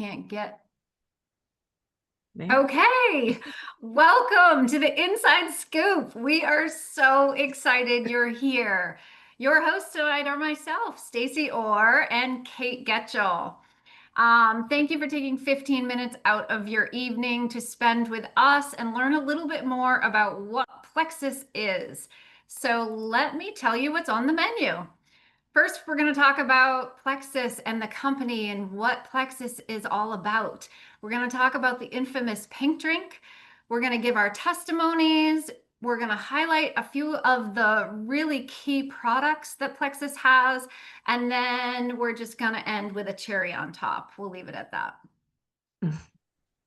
Can't get. There. Okay, welcome to the Inside Scoop. We are so excited you're here. Your hosts tonight are myself, Stacy Orr, and Cate Getchell. Thank you for taking 15 minutes out of your evening to spend with us and learn a little bit more about what Plexus is. So let me tell you what's on the menu. First, we're going to talk about Plexus and the company and what Plexus is all about. We're going to talk about the infamous pink drink. We're going to give our testimonies. We're going to highlight a few of the really key products that Plexus has. And then we're just going to end with a cherry on top. We'll leave it at that.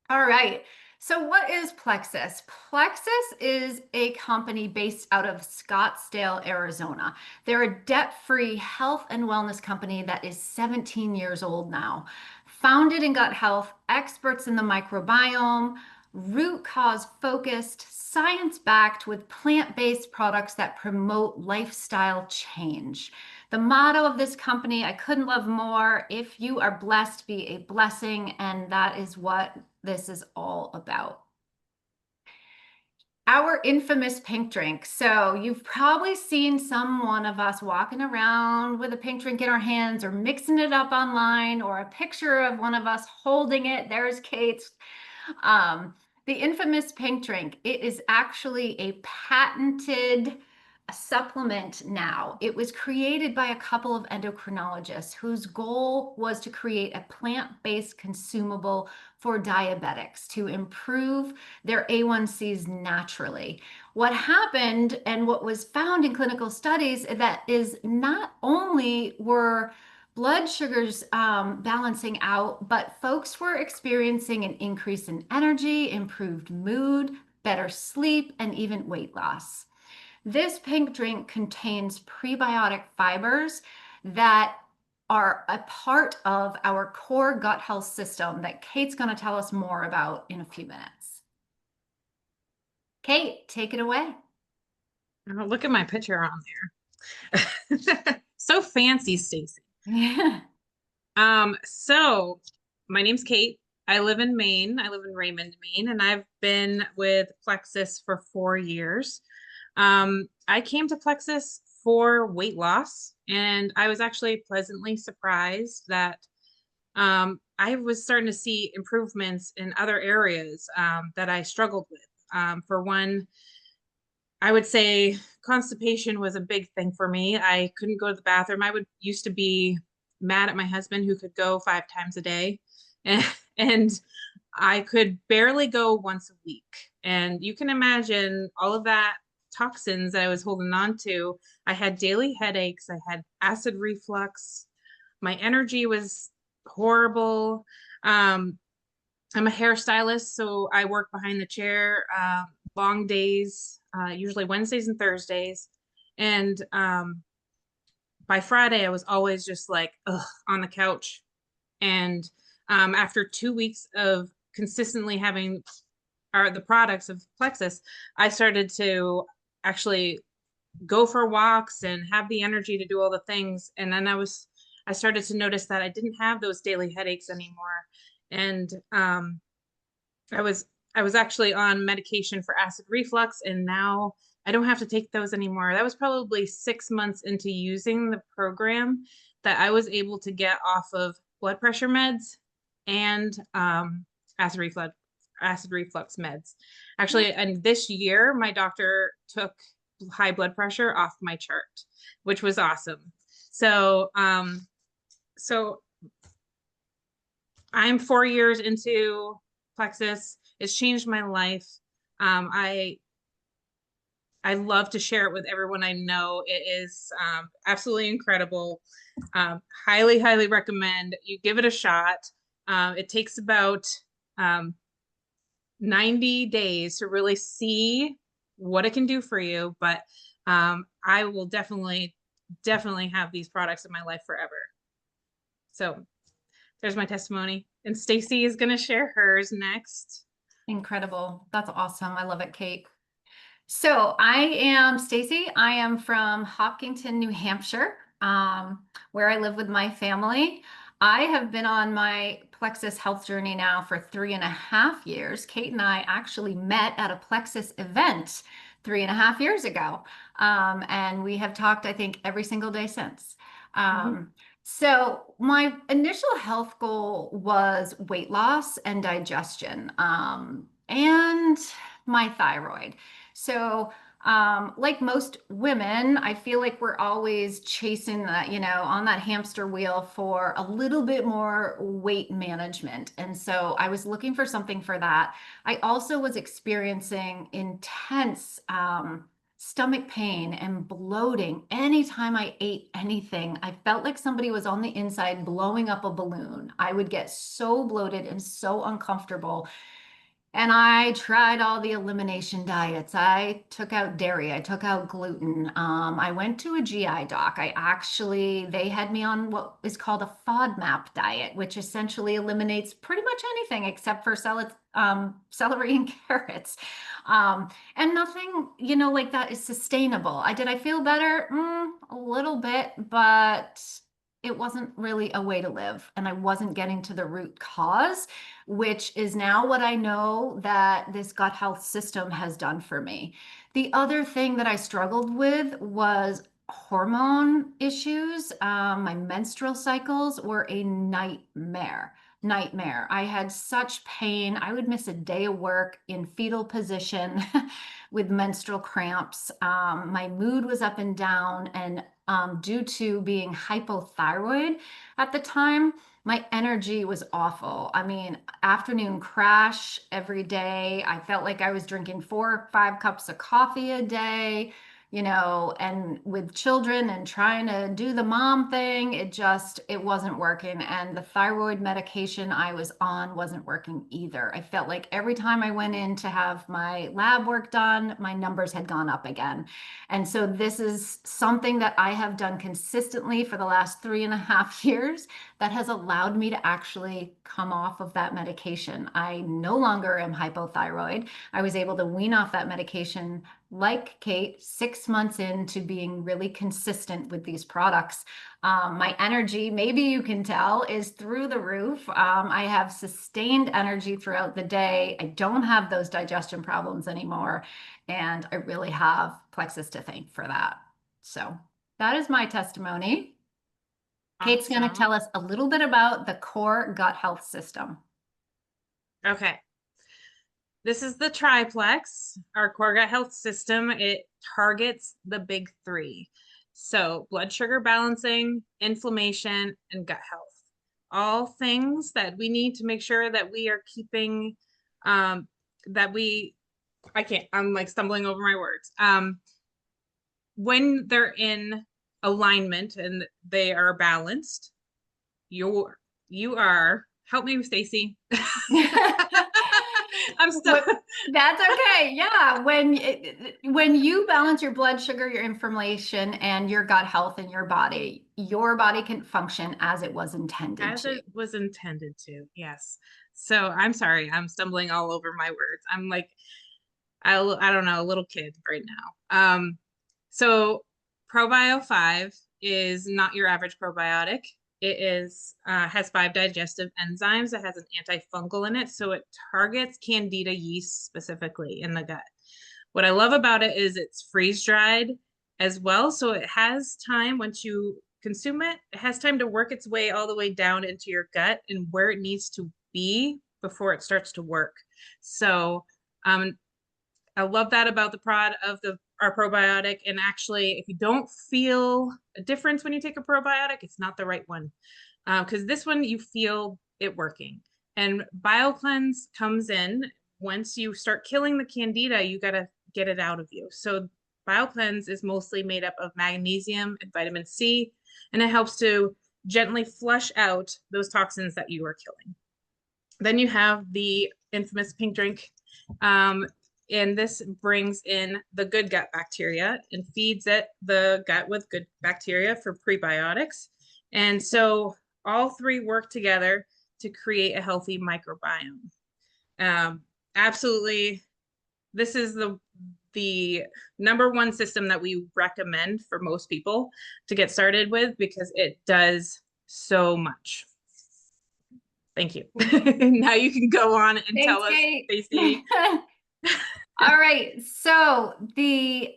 All right. So what is Plexus? Plexus is a company based out of Scottsdale, Arizona. They're a debt-free health and wellness company that is 17 years old now. Founded in gut health, experts in the microbiome, root cause focused, science backed with plant-based products that promote lifestyle change. The motto of this company, I couldn't love more. If you are blessed, be a blessing. And that is what this is all about. Our infamous pink drink. So you've probably seen some one of us walking around with a pink drink in our hands or mixing it up online or a picture of one of us holding it. There's Kate's. The infamous pink drink. It is actually a patented supplement now. It was created by a couple of endocrinologists whose goal was to create a plant-based consumable for diabetics to improve their A1Cs naturally. What happened and what was found in clinical studies that is not only were blood sugars balancing out, but folks were experiencing an increase in energy, improved mood, better sleep, and even weight loss. This pink drink contains prebiotic fibers that are a part of our core gut health system that Kate's going to tell us more about in a few minutes. Cate, take it away. Oh, look at my picture on there. So fancy, Stacy. Yeah. So my name's Cate. I live in Maine. I live in Raymond, Maine, and I've been with Plexus for 4 years. I came to Plexus for weight loss, and I was actually pleasantly surprised that I was starting to see improvements in other areas that I struggled with. For one, I would say constipation was a big thing for me. I couldn't go to the bathroom. I would used to be mad at my husband who could go 5 times a day, and, and I could barely go once a week. And you can imagine all of that toxins that I was holding on to. I had daily headaches. I had acid reflux. My energy was horrible. I'm a hairstylist, so I work behind the chair, long days, usually Wednesdays and Thursdays. And by Friday, I was always just like, ugh, on the couch. And after 2 weeks of consistently having the products of Plexus, I started to actually go for walks and have the energy to do all the things. And then I started to notice that I didn't have those daily headaches anymore. And I was I was actually on medication for acid reflux, and now I don't have to take those anymore. That was probably 6 months into using the program that I was able to get off of blood pressure meds and acid reflux meds. Actually, and this year my doctor took high blood pressure off my chart, which was awesome. So so I'm 4 years into Plexus. It's changed my life. Um, I I love to share it with everyone I know. It is absolutely incredible. Highly, highly recommend you give it a shot. It takes about um, 90 days to really see what it can do for you, but I will definitely, definitely have these products in my life forever. So there's my testimony. And Stacy is going to share hers next. Incredible. That's awesome. I love it, Cate. So I am Stacy. I am from Hopkinton, New Hampshire, where I live with my family. I have been on my Plexus health journey now for 3.5 years. Cate and I actually met at a Plexus event 3.5 years ago. And we have talked, I think, every single day since. Mhm. Um, so my initial health goal was weight loss and digestion, and my thyroid. So like most women, I feel like we're always chasing that, on that hamster wheel for a little bit more weight management. And so I was looking for something for that. I also was experiencing intense stomach pain and bloating. Anytime I ate anything, I felt like somebody was on the inside blowing up a balloon. I would get so bloated and so uncomfortable. And I tried all the elimination diets. I took out dairy. I took out gluten. I went to a GI doc. They had me on what is called a FODMAP diet, which essentially eliminates pretty much anything except for celery and carrots. And nothing, like that is sustainable. Did I feel better? A little bit, but it wasn't really a way to live. And I wasn't getting to the root cause, which is now what I know that this gut health system has done for me. The other thing that I struggled with was hormone issues. My menstrual cycles were a nightmare. Nightmare. I had such pain. I would miss a day of work in fetal position with menstrual cramps. My mood was up and down, and due to being hypothyroid at the time, my energy was awful. I mean, afternoon crash every day. I felt like I was drinking 4 or 5 cups of coffee a day, and with children and trying to do the mom thing, it wasn't working. And the thyroid medication I was on wasn't working either. I felt like every time I went in to have my lab work done, my numbers had gone up again. And so this is something that I have done consistently for the last 3.5 years that has allowed me to actually come off of that medication. I no longer am hypothyroid. I was able to wean off that medication like Cate, 6 months into being really consistent with these products. My energy, maybe you can tell, is through the roof. I have sustained energy throughout the day. I don't have those digestion problems anymore. And I really have Plexus to thank for that. So that is my testimony. Cate's going to Awesome. tell us a little bit about the core gut health system. Okay. This is the triplex, our core gut health system. It targets the big three. So, blood sugar balancing, inflammation, and gut health. All things that we need to make sure that we are keeping, that we, I can't, I'm like stumbling over my words. When they're in alignment and they are balanced, you're, you are, help me, Stacy. I'm still. What, that's okay. Yeah. When you balance your blood sugar, your inflammation, and your gut health in your body can function as it was intended As to. it was intended to. Yes. So I'm sorry. I'm stumbling all over my words. I'm like, I don't know, a little kid right now. So Probio 5 is not your average probiotic. It is has 5 digestive enzymes. It has an antifungal in it, so it targets Candida yeast specifically in the gut. What I love about it is it's freeze dried as well, so it has time once you consume it. It has time to work its way all the way down into your gut and where it needs to be before it starts to work. So um, I love that about the prod of the our probiotic. And actually, if you don't feel a difference when you take a probiotic, it's not the right one. Because this one you feel it working. And BioCleanse comes in once you start killing the candida, you gotta get it out of you. So BioCleanse is mostly made up of magnesium and vitamin C, and it helps to gently flush out those toxins that you are killing. Then you have the infamous pink drink. And this brings in the good gut bacteria and feeds the gut with good bacteria for prebiotics. And so all three work together to create a healthy microbiome. Um, Absolutely, this is the number one system that we recommend for most people to get started with because it does so much. Thank you. Now you can go on and tell Thanks, us, Kate. Stacy. All right. So the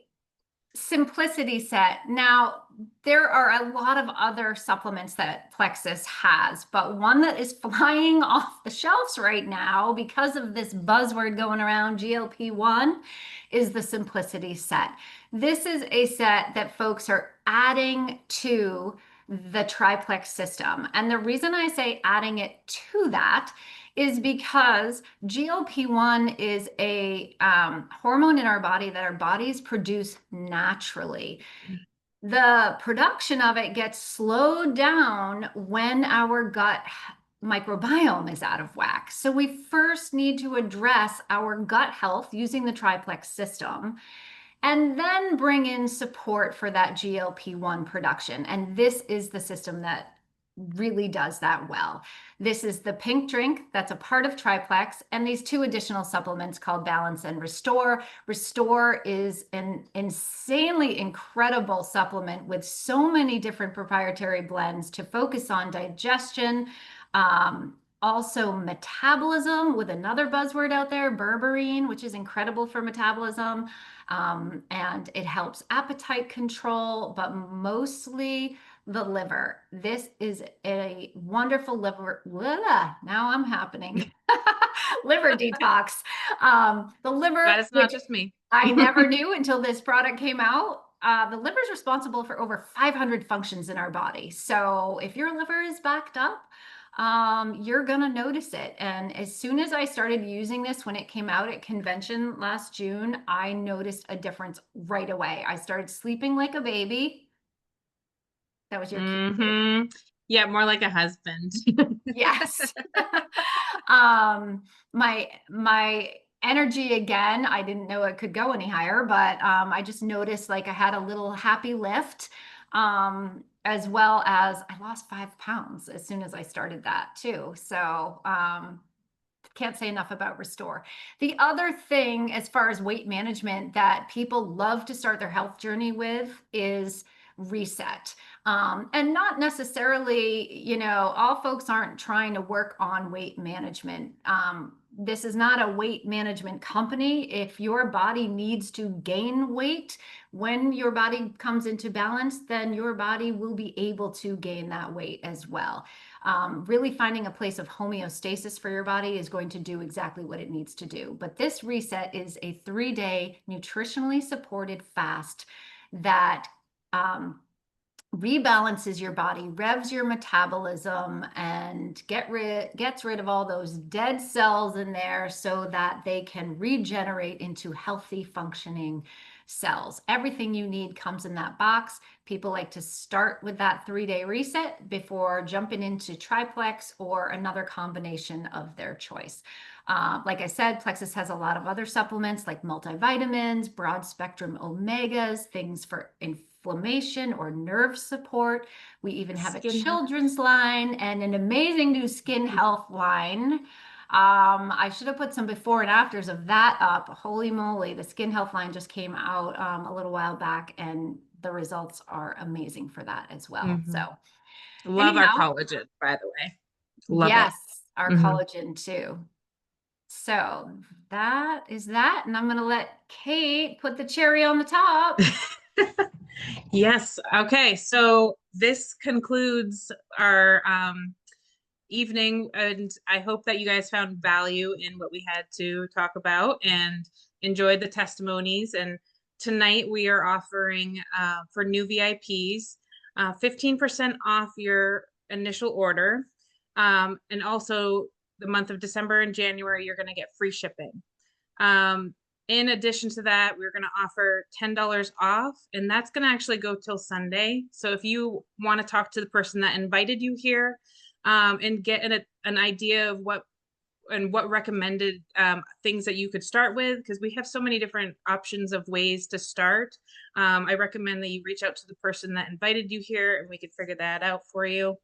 Simplicity set. Now, there are a lot of other supplements that Plexus has, but one that is flying off the shelves right now because of this buzzword going around GLP-1 is the Simplicity set. This is a set that folks are adding to the Triplex system. And the reason I say adding it to that is because GLP-1 is a hormone in our body that our bodies produce naturally. The production of it gets slowed down when our gut microbiome is out of whack. So we first need to address our gut health using the triplex system and then bring in support for that GLP-1 production. And this is the system that really does that well. This is the pink drink that's a part of Triplex, and these two additional supplements called Balance and Restore. Restore is an insanely incredible supplement with so many different proprietary blends to focus on digestion, also metabolism with another buzzword out there, berberine, which is incredible for metabolism. And it helps appetite control, but mostly the liver. This is a wonderful liver. Blah, now I'm happening. Liver detox. The liver, That is not which just me. I never knew until this product came out. The liver is responsible for over 500 functions in our body. So if your liver is backed up, you're gonna notice it. And as soon as I started using this when it came out at convention last June, I noticed a difference right away. I started sleeping like a baby. That was your cue. Yeah, more like a husband. Yes. My energy again, I didn't know it could go any higher, but I just noticed like I had a little happy lift. As well as I lost 5 pounds as soon as I started that too. So can't say enough about Restore. The other thing, as far as weight management, that people love to start their health journey with is Reset. And not necessarily, all folks aren't trying to work on weight management. This is not a weight management company. If your body needs to gain weight, when your body comes into balance, then your body will be able to gain that weight as well. Really finding a place of homeostasis for your body is going to do exactly what it needs to do. But this reset is a 3-day nutritionally supported fast that rebalances your body, revs your metabolism, and gets rid of all those dead cells in there so that they can regenerate into healthy functioning cells. Everything you need comes in that box. People like to start with that 3-day reset before jumping into triplex or another combination of their choice. Like I said, Plexus has a lot of other supplements like multivitamins, broad spectrum omegas, things for inflammation or nerve support. We even have a Skin health. children's line and an amazing new skin health line. I should have put some before and afters of that up. Holy moly, the skin health line just came out a little while back, and the results are amazing for that as well. Hmm. So, Love our anyhow, collagen, by the way. Love it. yes, our Hmm. collagen too. So that is that. And I'm going to let Kate put the cherry on the top. Yes. Okay. So this concludes our evening, and I hope that you guys found value in what we had to talk about and enjoyed the testimonies. And tonight we are offering for new VIPs 15% off your initial order. And also the month of December and January, you're going to get free shipping. In addition to that, we're going to offer $10 off, and that's going to actually go till Sunday. So if you want to talk to the person that invited you here, and get an idea of what recommended things that you could start with, because we have so many different options of ways to start. I recommend that you reach out to the person that invited you here, and we could figure that out for you.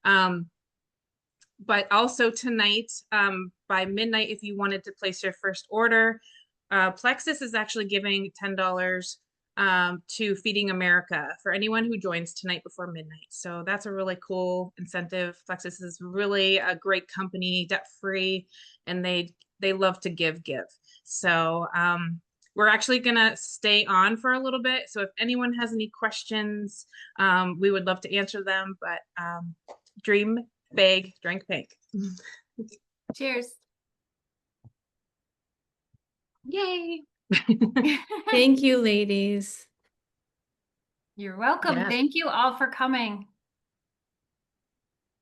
But also tonight, by midnight, if you wanted to place your first order, Plexus is actually giving $10 to Feeding America for anyone who joins tonight before midnight. So that's a really cool incentive. Plexus is really a great company, debt free, and they love to give. So we're actually gonna stay on for a little bit. So if anyone has any questions, we would love to answer them. But dream big, drink pink. Cheers. Yay! Thank you, ladies. You're welcome. Yes. Thank you all for coming.